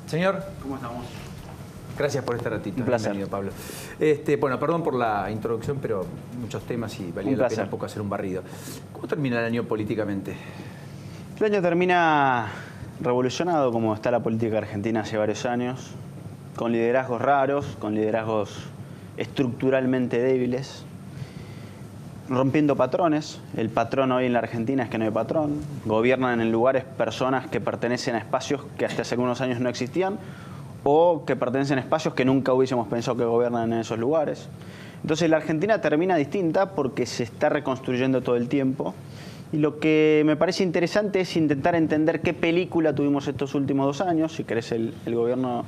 Señor, ¿Cómo estamos? gracias por este ratito. Un placer. Bienvenido, Pablo. Bueno, perdón por la introducción, pero muchos temas y valía la pena un poco hacer un barrido. ¿Cómo termina el año políticamente? El año termina revolucionado, como está la política argentina hace varios años, con liderazgos raros, con liderazgos estructuralmente débiles, rompiendo patrones. El patrón hoy en la Argentina es que no hay patrón. Gobiernan en lugares personas que pertenecen a espacios que hasta hace algunos años no existían o que pertenecen a espacios que nunca hubiésemos pensado que gobiernan en esos lugares. Entonces la Argentina termina distinta porque se está reconstruyendo todo el tiempo. Y lo que me parece interesante es intentar entender qué película tuvimos estos últimos 2 años, si querés el gobierno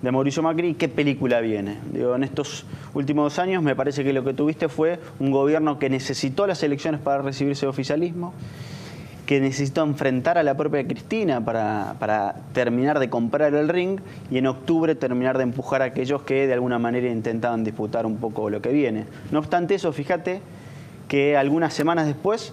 de Mauricio Macri, y qué película viene. Digo, en estos últimos 2 años me parece que lo que tuviste fue un gobierno que necesitó las elecciones para recibirse de oficialismo, que necesitó enfrentar a la propia Cristina para terminar de comprar el ring y en octubre terminar de empujar a aquellos que de alguna manera intentaban disputar un poco lo que viene. No obstante eso, fíjate que algunas semanas después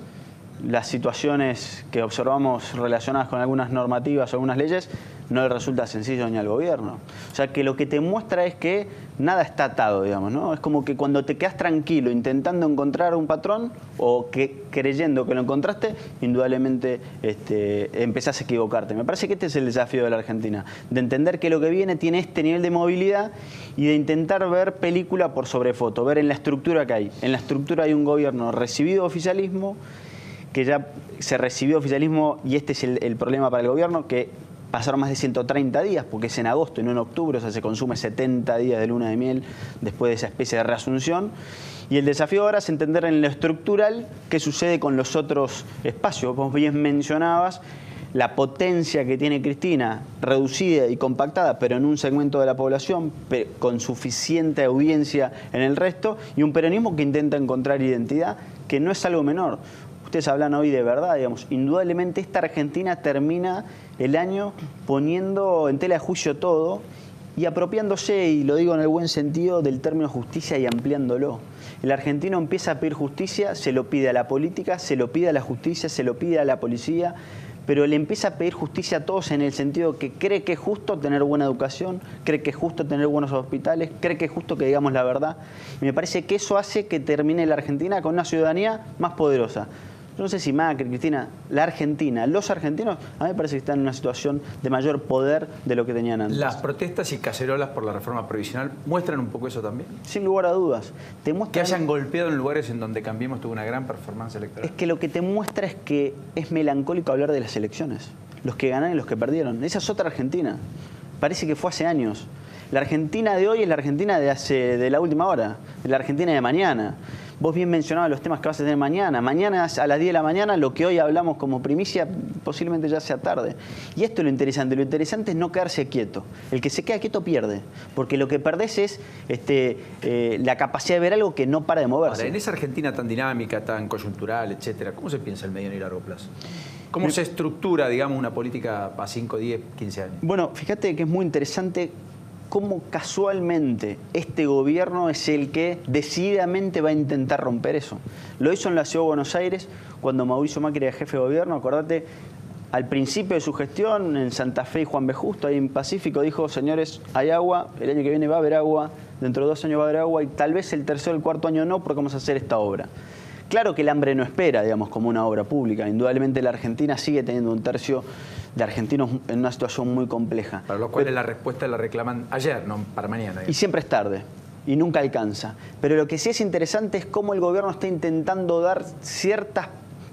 las situaciones que observamos relacionadas con algunas normativas o algunas leyes no le resulta sencillo ni al gobierno. O sea, que lo que te muestra es que nada está atado, digamos, ¿no? Es como que cuando te quedas tranquilo intentando encontrar un patrón o que creyendo que lo encontraste, indudablemente empezás a equivocarte. Me parece que este es el desafío de la Argentina, de entender que lo que viene tiene este nivel de movilidad y de intentar ver película por sobre foto, ver en la estructura que hay. En la estructura hay un gobierno recibido de oficialismo, que ya se recibió oficialismo, y este es el problema para el gobierno, que pasaron más de 130 días, porque es en agosto y no en octubre, o sea, se consume 70 días de luna de miel después de esa especie de reasunción. Y el desafío ahora es entender en lo estructural qué sucede con los otros espacios. Vos bien mencionabas la potencia que tiene Cristina, reducida y compactada, pero en un segmento de la población, con suficiente audiencia en el resto, y un peronismo que intenta encontrar identidad, que no es algo menor. Ustedes hablan hoy de verdad, digamos, indudablemente esta Argentina termina el año poniendo en tela de juicio todo y apropiándose, y lo digo en el buen sentido, del término justicia y ampliándolo. El argentino empieza a pedir justicia, se lo pide a la política, se lo pide a la justicia, se lo pide a la policía, pero le empieza a pedir justicia a todos en el sentido que cree que es justo tener buena educación, cree que es justo tener buenos hospitales, cree que es justo que digamos la verdad. Y me parece que eso hace que termine la Argentina con una ciudadanía más poderosa. Yo no sé si Macri, Cristina, la Argentina, los argentinos, a mí me parece que están en una situación de mayor poder de lo que tenían antes. ¿Las protestas y cacerolas por la reforma previsional muestran un poco eso también? Sin lugar a dudas. Te muestran que hayan golpeado en lugares en donde Cambiemos tuvo una gran performance electoral. Es que lo que te muestra es que es melancólico hablar de las elecciones. Los que ganaron y los que perdieron. Esa es otra Argentina. Parece que fue hace años. La Argentina de hoy es la Argentina de la última hora. Es la Argentina de mañana. Vos bien mencionabas los temas que vas a tener mañana. Mañana a las 10 de la mañana, lo que hoy hablamos como primicia, posiblemente ya sea tarde. Y esto es lo interesante. Lo interesante es no quedarse quieto. El que se queda quieto pierde. Porque lo que perdés es la capacidad de ver algo que no para de moverse. Ahora, en esa Argentina tan dinámica, tan coyuntural, etcétera, ¿cómo se piensa el mediano y largo plazo? ¿Cómo se estructura, digamos, una política a 5, 10, 15 años? Bueno, fíjate que es muy interesante cómo casualmente este gobierno es el que decididamente va a intentar romper eso. Lo hizo en la Ciudad de Buenos Aires cuando Mauricio Macri era jefe de gobierno. Acordate, al principio de su gestión en Santa Fe y Juan B. Justo, ahí en Pacífico, dijo: señores, hay agua, el año que viene va a haber agua, dentro de 2 años va a haber agua y tal vez el tercero o el cuarto año no, porque vamos a hacer esta obra. Claro que el hambre no espera, digamos, como una obra pública. Indudablemente la Argentina sigue teniendo 1/3 de argentinos en una situación muy compleja. Para lo cual la respuesta la reclaman ayer, no para mañana. Digamos. Y siempre es tarde. Y nunca alcanza. Pero lo que sí es interesante es cómo el gobierno está intentando dar ciertas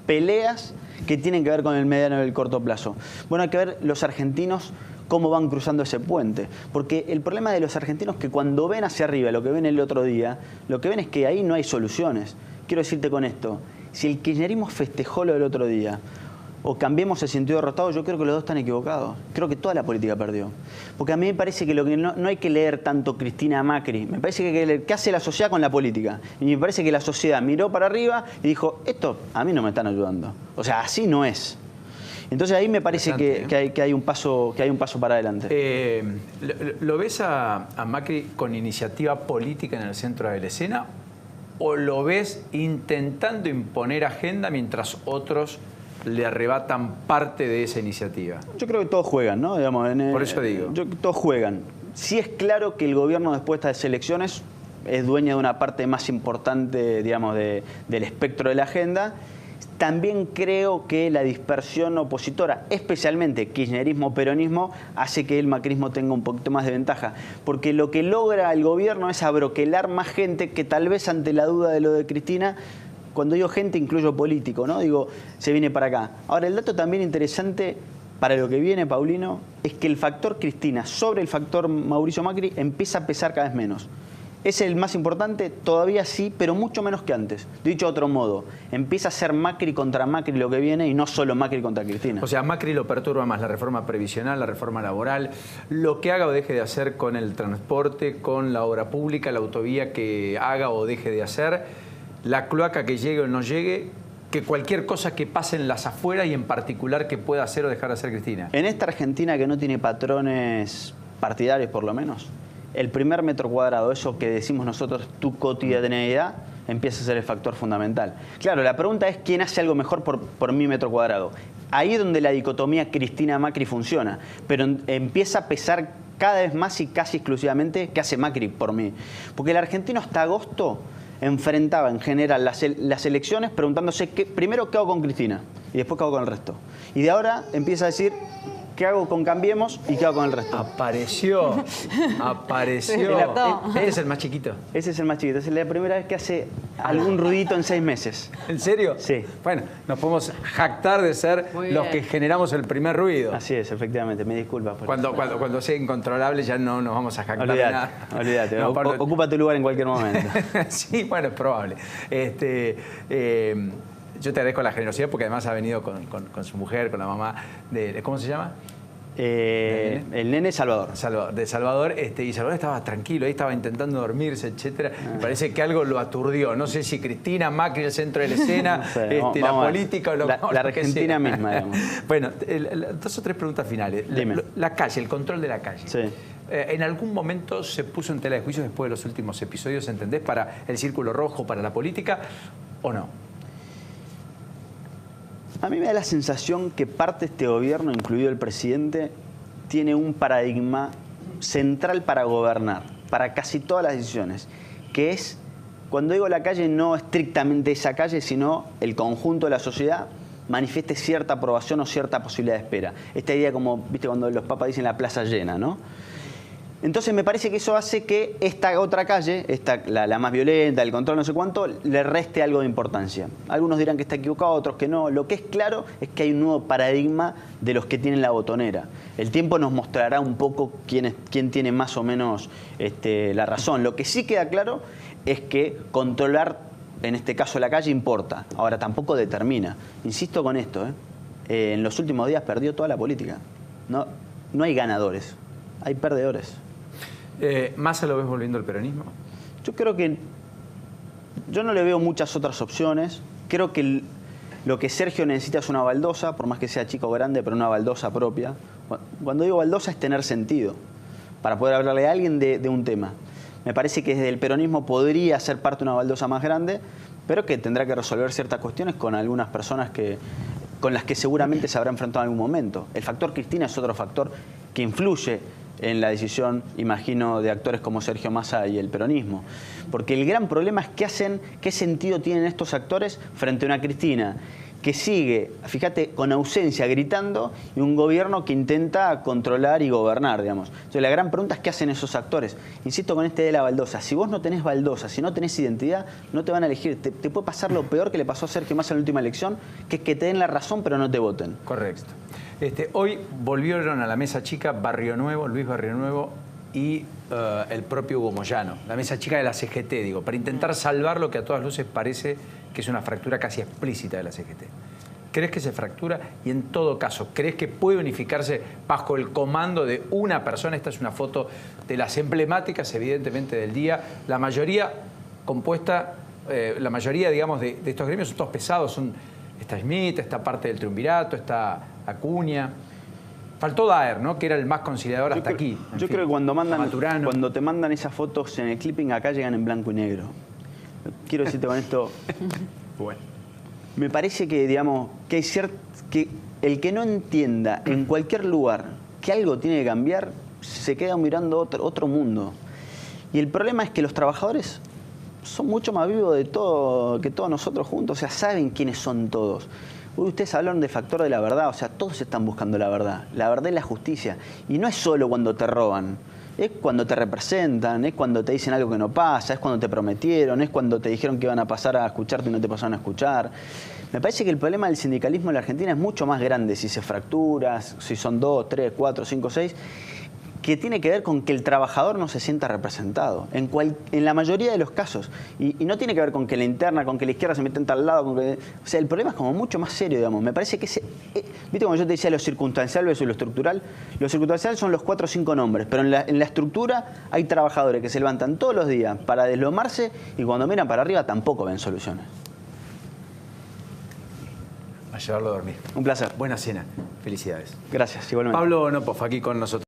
peleas que tienen que ver con el mediano y el corto plazo. Bueno, hay que ver los argentinos cómo van cruzando ese puente. Porque el problema de los argentinos es que cuando ven hacia arriba lo que ven el otro día, lo que ven es que ahí no hay soluciones. Quiero decirte con esto, si el kirchnerismo festejó lo del otro día, o Cambiemos se sintió derrotado, yo creo que los dos están equivocados. Creo que toda la política perdió. Porque a mí me parece que, no hay que leer tanto Cristina Macri. Me parece que hay que leer qué hace la sociedad con la política. Y me parece que la sociedad miró para arriba y dijo: esto a mí no me están ayudando. O sea, así no es. Entonces ahí me parece que hay un paso para adelante. ¿Lo ves a Macri con iniciativa política en el centro de la escena? ¿O lo ves intentando imponer agenda mientras otros le arrebatan parte de esa iniciativa? Yo creo que todos juegan, ¿no? Digamos, Por eso digo. Todos juegan. Sí es claro que el gobierno después de estas elecciones es dueña de una parte más importante, digamos, del espectro de la agenda. También creo que la dispersión opositora, especialmente kirchnerismo-peronismo, hace que el macrismo tenga un poquito más de ventaja. Porque lo que logra el gobierno es abroquelar más gente que tal vez ante la duda de lo de Cristina, cuando digo gente incluyo político, ¿no? Digo, se viene para acá. Ahora, el dato también interesante para lo que viene, Paulino, es que el factor Cristina sobre el factor Mauricio Macri empieza a pesar cada vez menos. ¿Es el más importante? Todavía sí, pero mucho menos que antes. Dicho de otro modo, empieza a ser Macri contra Macri lo que viene y no solo Macri contra Cristina. O sea, Macri lo perturba más la reforma previsional, la reforma laboral, lo que haga o deje de hacer con el transporte, con la obra pública, la autovía que haga o deje de hacer, la cloaca que llegue o no llegue, que cualquier cosa que pase en las afueras y en particular que pueda hacer o dejar de hacer Cristina. En esta Argentina que no tiene patrones partidarios por lo menos, el primer metro cuadrado, eso que decimos nosotros, tu cotidianeidad, empieza a ser el factor fundamental. Claro, la pregunta es quién hace algo mejor por mi metro cuadrado. Ahí es donde la dicotomía Cristina-Macri funciona, pero empieza a pesar cada vez más y casi exclusivamente qué hace Macri por mí. Porque el argentino hasta agosto enfrentaba en general las elecciones preguntándose primero qué hago con Cristina y después qué hago con el resto. Y de ahora empieza a decir qué hago con Cambiemos y qué hago con el resto. Apareció. Ese es el más chiquito. Ese es el más chiquito. Es la primera vez que hace algún ruidito en 6 meses. ¿En serio? Sí. Bueno, nos podemos jactar de ser los que generamos el primer ruido. Así es, efectivamente. Me disculpas por eso. Cuando sea incontrolable ya no nos vamos a jactar de nada. Olvídate. No, ocupa tu lugar en cualquier momento. Sí, bueno, es probable. Yo te agradezco la generosidad porque además ha venido con su mujer, con la mamá de ¿cómo se llama? El nene Salvador. De Salvador, y Salvador estaba tranquilo, ahí estaba intentando dormirse, etcétera. Me parece que algo lo aturdió. No sé si Cristina, Macri, el centro de la escena, No sé, la política o la Argentina misma, digamos. Bueno, 2 o 3 preguntas finales. Dime. La calle, el control de la calle. Sí. ¿En algún momento se puso en tela de juicio después de los últimos episodios, entendés, para el círculo rojo, para la política, o no? A mí me da la sensación que parte de este gobierno, incluido el presidente, tiene un paradigma central para gobernar, para casi todas las decisiones, que es, cuando digo la calle, no estrictamente esa calle, sino el conjunto de la sociedad manifieste cierta aprobación o cierta posibilidad de espera. Esta idea como, viste, cuando los papas dicen la plaza llena, ¿no? Entonces me parece que eso hace que esta otra calle, la más violenta, el control no sé cuánto, le reste algo de importancia. Algunos dirán que está equivocado, otros que no. Lo que es claro es que hay un nuevo paradigma de los que tienen la botonera. El tiempo nos mostrará un poco quién tiene más o menos la razón. Lo que sí queda claro es que controlar, en este caso la calle, importa. Ahora, tampoco determina. Insisto con esto, en los últimos días perdió toda la política. No hay ganadores, hay perdedores. ¿Massa lo ves volviendo al peronismo? Yo creo que yo no le veo muchas otras opciones. Creo que lo que Sergio necesita es una baldosa, por más que sea chico o grande, pero una baldosa propia. Cuando digo baldosa es tener sentido, para poder hablarle a alguien de un tema. Me parece que desde el peronismo podría ser parte de una baldosa más grande, pero que tendrá que resolver ciertas cuestiones con algunas personas con las que seguramente se habrá enfrentado en algún momento. El factor Cristina es otro factor que influye en la decisión, imagino, de actores como Sergio Massa y el peronismo. Porque el gran problema es qué sentido tienen estos actores frente a una Cristina que sigue, fíjate, con ausencia, gritando, y un gobierno que intenta controlar y gobernar, digamos. Entonces la gran pregunta es qué hacen esos actores. Insisto con de la baldosa. Si vos no tenés baldosa, si no tenés identidad, no te van a elegir. Te puede pasar lo peor que le pasó a Sergio Massa en la última elección, que es que te den la razón pero no te voten. Correcto. Hoy volvieron a la mesa chica Luis Barrio Nuevo y el propio Hugo Moyano, la mesa chica de la CGT, digo, para intentar salvar lo que a todas luces parece que es una fractura casi explícita de la CGT. ¿Crees que se fractura? Y en todo caso, ¿crees que puede unificarse bajo el comando de una persona? Esta es una foto de las emblemáticas, evidentemente, del día. La mayoría compuesta, digamos, de estos gremios son todos pesados. Está Schmitt, está parte del triunvirato, está Acuña. Faltó Daer, ¿no? Que era el más conciliador hasta aquí. Yo creo que cuando te mandan esas fotos en el clipping, acá llegan en blanco y negro. Quiero decirte con esto... Bueno. me parece que, digamos, que que el que no entienda en cualquier lugar que algo tiene que cambiar, se queda mirando otro mundo. Y el problema es que los trabajadores son mucho más vivos que todos nosotros juntos, o sea, saben quiénes son todos. Hoy ustedes hablaron de factor de la verdad, o sea, todos están buscando la verdad y la justicia. Y no es solo cuando te roban, es cuando te representan, es cuando te dicen algo que no pasa, es cuando te prometieron, es cuando te dijeron que iban a pasar a escucharte y no te pasaron a escuchar. Me parece que el problema del sindicalismo en la Argentina es mucho más grande si se fractura, si son 2, 3, 4, 5, 6, que tiene que ver con que el trabajador no se sienta representado, en la mayoría de los casos. Y no tiene que ver con que la interna, con que la izquierda se meta en tal lado. O sea, el problema es como mucho más serio, digamos. Me parece que viste como yo te decía lo circunstancial versus lo estructural. Lo circunstancial son los 4 o 5 nombres, pero en la estructura hay trabajadores que se levantan todos los días para deslomarse y cuando miran para arriba tampoco ven soluciones. A llevarlo a dormir. Un placer. Buena cena. Felicidades. Gracias, igualmente. Pablo Nopov, aquí con nosotros.